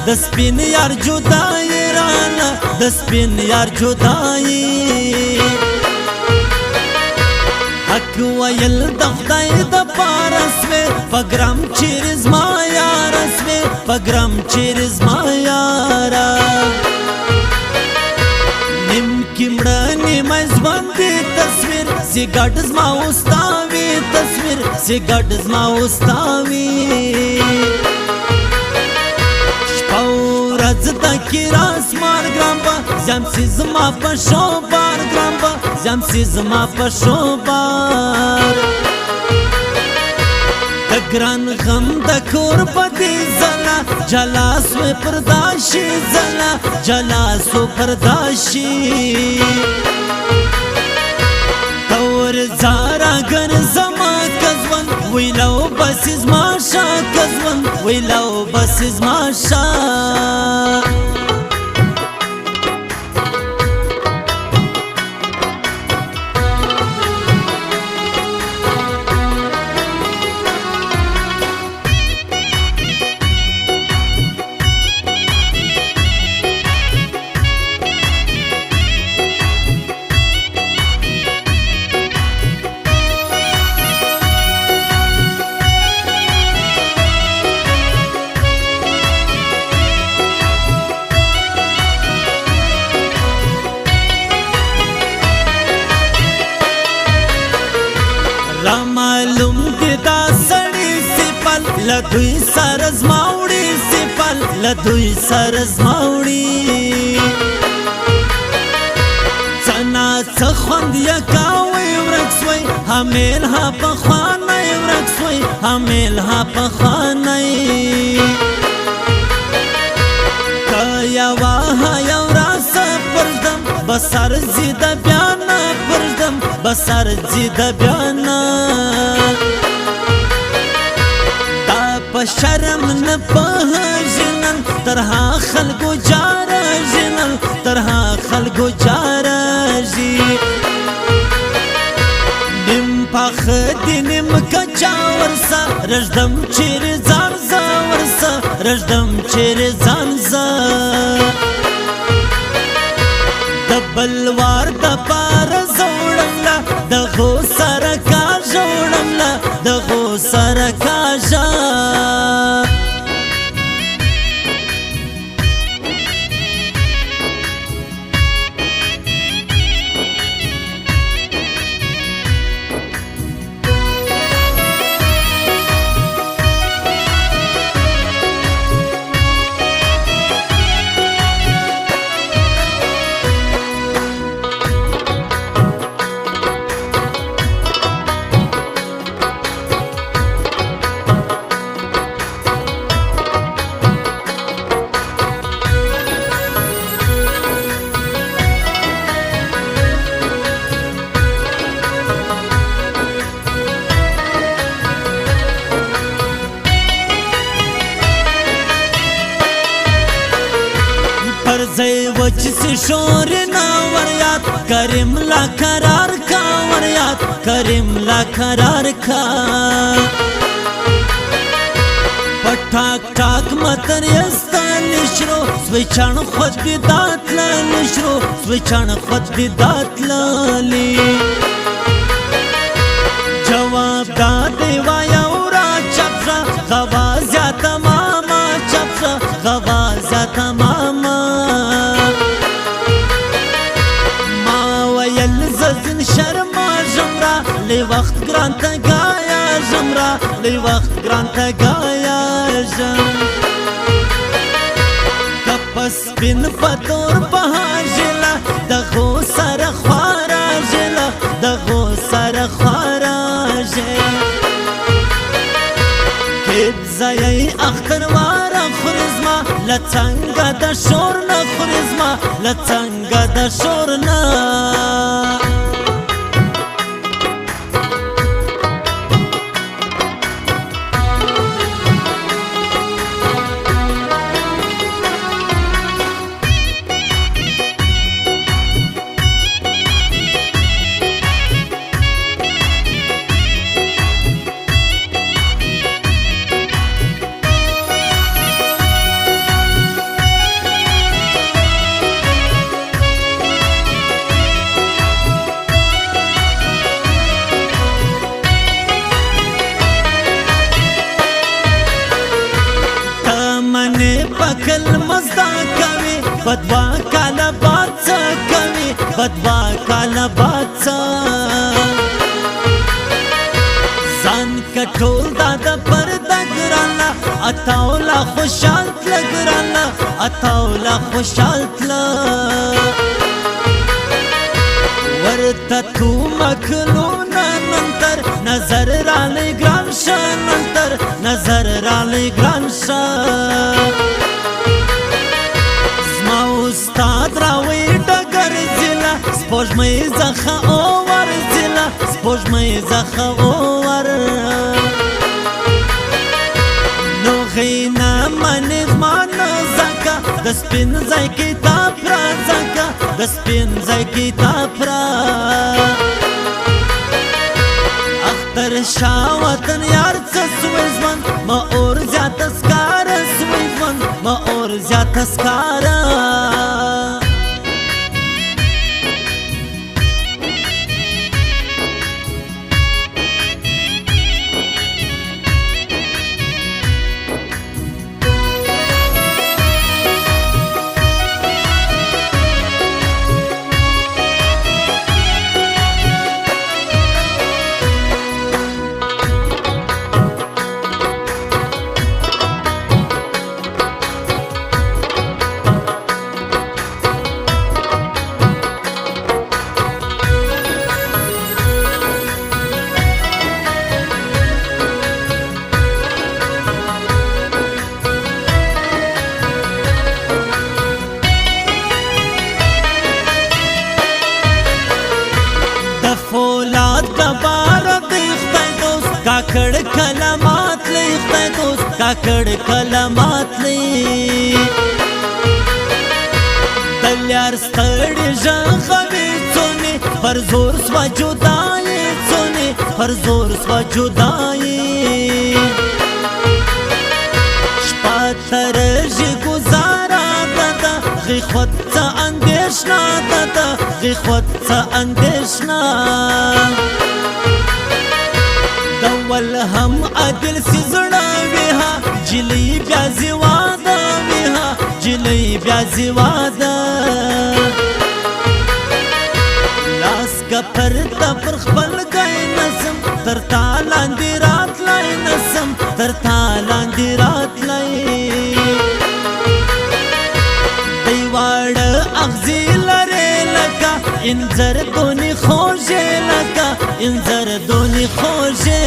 د سپین یار جدائی راله د سپین یار جدائی حق ویل د خدای د پاره سوې په ګرام چیرې زما یاره سوې په ګرام چیرې زما یاره نیم کې مړه نیمه ژوند دی تصویر سی ګډ زما اوستا وي تصویر سی ګډ زما اوستا وي شپه ورځ د کې اسمان ګرام به زم سي زما په شو بار ګرام به زم سي زما په شو بار د ګران غم د کور په دې زلا جلا سو پرداشي زلا جلا سو پرداشي تور زارا ګر زما کزون ویلو بس زما شا کزون ویلو بس زما شا معلوم دی دا سړی سپل لدوی سر زماوړي سپل لدوی سر زماوړي څنا څه خوند یا کاوي ورک سوی همیل ها په خوانه ورک سوی همیل ها په خوانه کیا واه یا راس پردم بسر زید بیان پردم بسر زید بیان دا په شرم نه په جنن ترها خلکو جار جنن ترها خلکو جار جی نیم پخ دینم کچا ورسا رجدم چیر زان زا ورسا رجدم چیر زان زا بلوار د پار زوړملا د غو سره کا جوړملا د غو سره کا جا زی وچ سی شور ناوریات کریم لا قرار کا وریات کریم لا قرار کا پټاک ټاک متر یستان نشرو سویچان خود دی دات لنشرو سویچان خود دی دات لالی جواب دادی وایا ورا چپشا غوازیا تماما چپشا غوازیا تماما زن شرما جمرا لی وقت گران تا گایا جمرا لی وقت گران تا گایا جم کپس بین پتور پہا جلا دغو سر خوارا جلا دغو سر خوارا جلا کب زیای اختر وارا خورزما لچنگا دا شورنا خورزما لچنگا دا شورنا عقل مزدا کوي بدوا کاله باد څه کوي بدوا کاله باد څه ځان کټول دا د پرده ګراله اتاولا خوشحال تله ګراله اتاولا خوشحال تله ورته تو مکلونه ننتر نظر رالی ګران شه ننتر نظر رالی ګران شه زما استاد راوی ډګر ځله سپوږمۍ زخه اور ځله سپوږمۍ زخه اور نو غینا من زما نه زکه د سپین ځای کتاب را زکه د سپین ځای کتاب را اختر شاه وطن یار څه سوی ژوند ما اور زیاته سکاره سوی ژوند ما اور زیاته سکاره فولاد دبار دی خدای دوست کاکڑ کلمات لی خدای دوست کاکڑ کلمات لی دلیار ستړي ژغوي څونې پر زور سوا جدایي څونې پر زور سوا جدایي شپه تر ژي گزاره ده غي خود څه اندېښنه ده غي خود څه اندېښنه دول هم عدل سي زړه ویها جلی بیا زیواده ویها جلی بیا زیواده لاس کپر ته پر خپل ګای نسم تر تا لاندې راتلای نسم تر تا لاندې راتلای دی واړه اغزي لرې لکه انځر دونې خوږې لکه انځر دونې خوږې